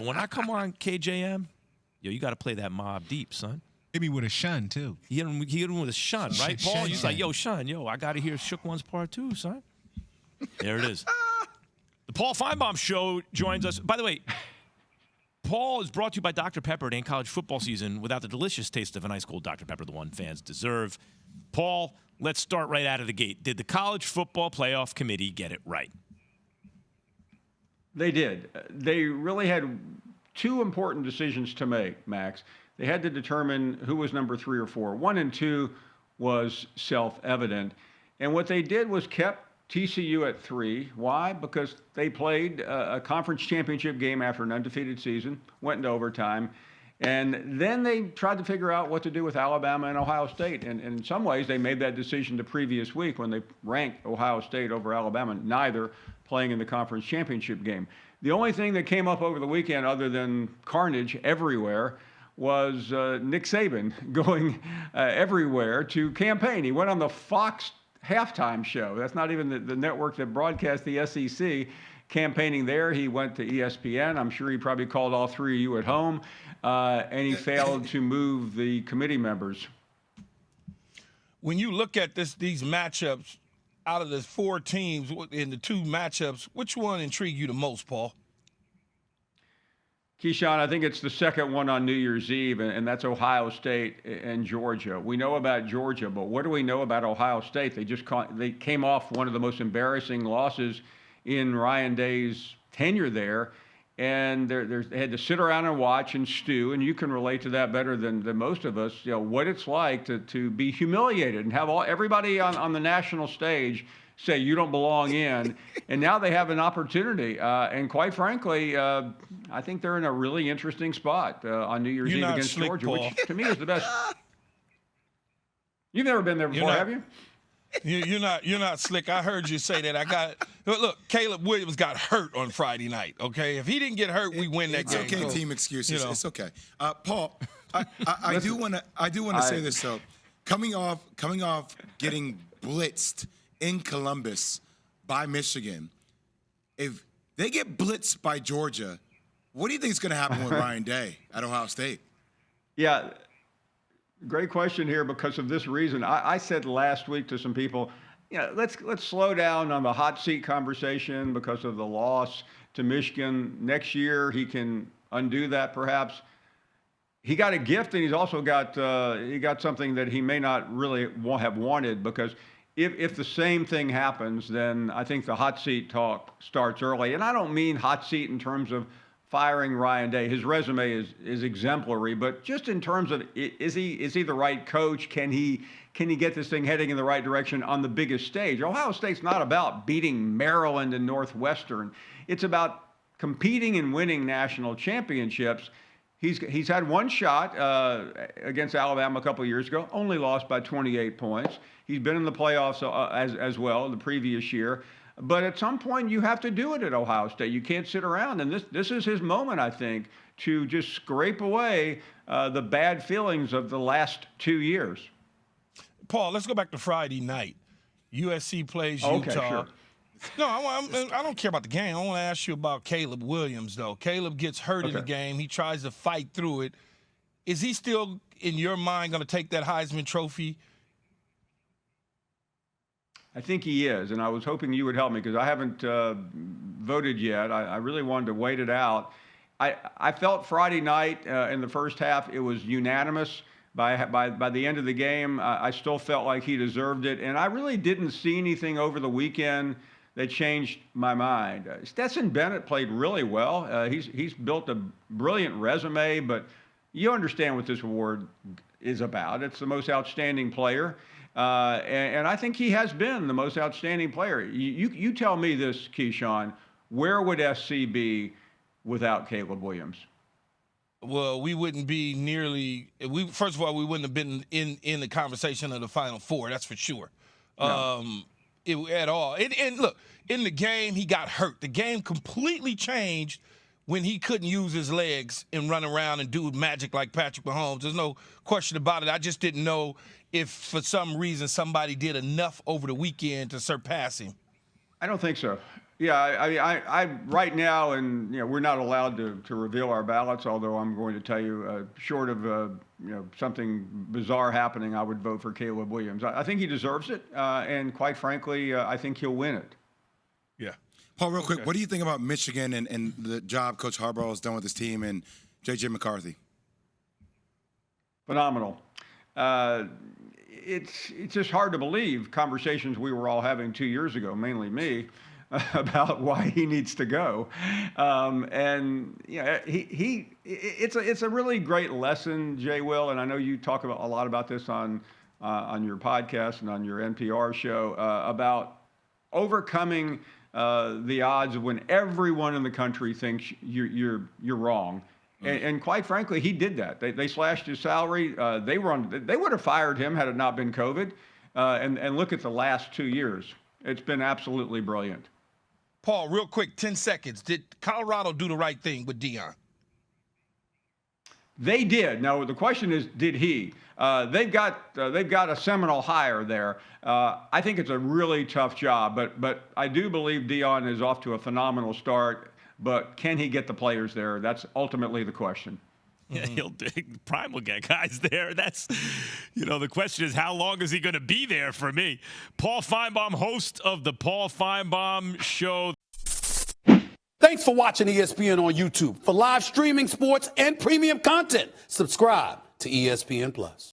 When I come on KJM, yo, you got to play that Mob Deep, son. Maybe with a shun, too. He hit him with a shun, right, Paul? He's like, yo, shun, I got to hear Shook One's part 2, son. There it is. The Paul Finebaum Show joins us. By the way, Paul is brought to you by Dr. Pepper. It ain't college football season without the delicious taste of an ice cold Dr. Pepper, the one fans deserve. Paul, let's start right out of the gate. Did the College Football Playoff Committee get it right? They did. They really had two important decisions to make, Max. They had to determine who was number 3 or 4. 1 and 2 was self-evident. And what they did was kept TCU at 3. Why? Because they played a conference championship game after an undefeated season, went into overtime, and then they tried to figure out what to do with Alabama and Ohio State. And in some ways, they made that decision the previous week when they ranked Ohio State over Alabama, neither playing in the conference championship game. The only thing that came up over the weekend, other than carnage everywhere, was Nick Saban going everywhere to campaign. He went on the Fox halftime show. That's not even the network that broadcast the SEC. Campaigning there, he went to ESPN. I'm sure he probably called all 3 of you at home, and he failed to move the committee members. When you look at these matchups, out of the 4 teams in the 2 matchups, which one intrigued you the most, Paul? Keyshawn, I think it's the second one on New Year's Eve, and that's Ohio State and Georgia. We know about Georgia, but what do we know about Ohio State? They came off one of the most embarrassing losses in Ryan Day's tenure there, and they had to sit around and watch and stew, and you can relate to that better than most of us, what it's like to be humiliated and have everybody on the national stage say you don't belong in, and now they have an opportunity. And quite frankly, I think they're in a really interesting spot on New Year's Eve against Georgia, Paul. which to me is the best. You've never been there before, have you? You're not slick. I heard you say that. Look, Caleb Williams got hurt on Friday night. Okay, if he didn't get hurt, we win that game. It's okay, team excuses. It's okay. Paul, I do want to say this though. Coming off getting blitzed in Columbus by Michigan, if they get blitzed by Georgia, what do you think is going to happen with Ryan Day at Ohio State? Yeah, great question here because of this reason. I said last week to some people, let's slow down on the hot seat conversation because of the loss to Michigan. Next year he can undo that perhaps. He got a gift, and he's also got something that he may not really have wanted, because if the same thing happens, then I think the hot seat talk starts early. And I don't mean hot seat in terms of firing Ryan Day. His resume is exemplary, but just in terms of is he the right coach? Can he get this thing heading in the right direction on the biggest stage? Ohio State's not about beating Maryland and Northwestern. It's about competing and winning national championships. He's had one shot against Alabama a couple of years ago, only lost by 28 points. He's been in the playoffs as well the previous year. But at some point, you have to do it at Ohio State. You can't sit around. And this is his moment, I think, to just scrape away the bad feelings of the last 2 years. Paul, let's go back to Friday night. USC plays Utah. Okay, sure. No, I don't care about the game. I want to ask you about Caleb Williams, though. Caleb gets hurt in the game. He tries to fight through it. Is he still, in your mind, going to take that Heisman Trophy? I think he is, and I was hoping you would help me because I haven't voted yet. I really wanted to wait it out. I felt Friday night in the first half it was unanimous. By the end of the game, I still felt like he deserved it, and I really didn't see anything over the weekend that changed my mind. Stetson Bennett played really well. He's built a brilliant resume, but you understand what this award is about. It's the most outstanding player. And I think he has been the most outstanding player. You tell me this, Keyshawn, where would SC be without Caleb Williams? Well, we wouldn't be first of all, we wouldn't have been in the conversation of the Final Four, that's for sure. No. At all. And look, in the game, he got hurt. The game completely changed when he couldn't use his legs and run around and do magic like Patrick Mahomes. There's no question about it. I just didn't know if for some reason somebody did enough over the weekend to surpass him. I don't think so. Yeah, I right now, and we're not allowed to reveal our ballots. Although I'm going to tell you, short of something bizarre happening, I would vote for Caleb Williams. I think he deserves it, and quite frankly, I think he'll win it. Yeah. Paul, real quick, what do you think about Michigan and the job Coach Harbaugh has done with his team and J.J. McCarthy? Phenomenal. It's just hard to believe conversations we were all having 2 years ago, mainly me, about why he needs to go. And it's a really great lesson, Jay Will, and I know you talk a lot about this on your podcast and on your NPR show about overcoming the odds when everyone in the country thinks you're wrong. And quite frankly, he did that. They slashed his salary. They would have fired him had it not been COVID. And look at the last 2 years. It's been absolutely brilliant. Paul, real quick, 10 seconds. Did Colorado do the right thing with Deion? They did. Now the question is, did he? They've got a seminal hire there. I think it's a really tough job, but I do believe Deion is off to a phenomenal start. But can he get the players there? That's ultimately the question. Yeah, Prime will get guys there. That's, the question is, how long is he going to be there for me? Paul Finebaum, host of the Paul Finebaum Show. Thanks for watching ESPN on YouTube. For live streaming sports and premium content, subscribe to ESPN+.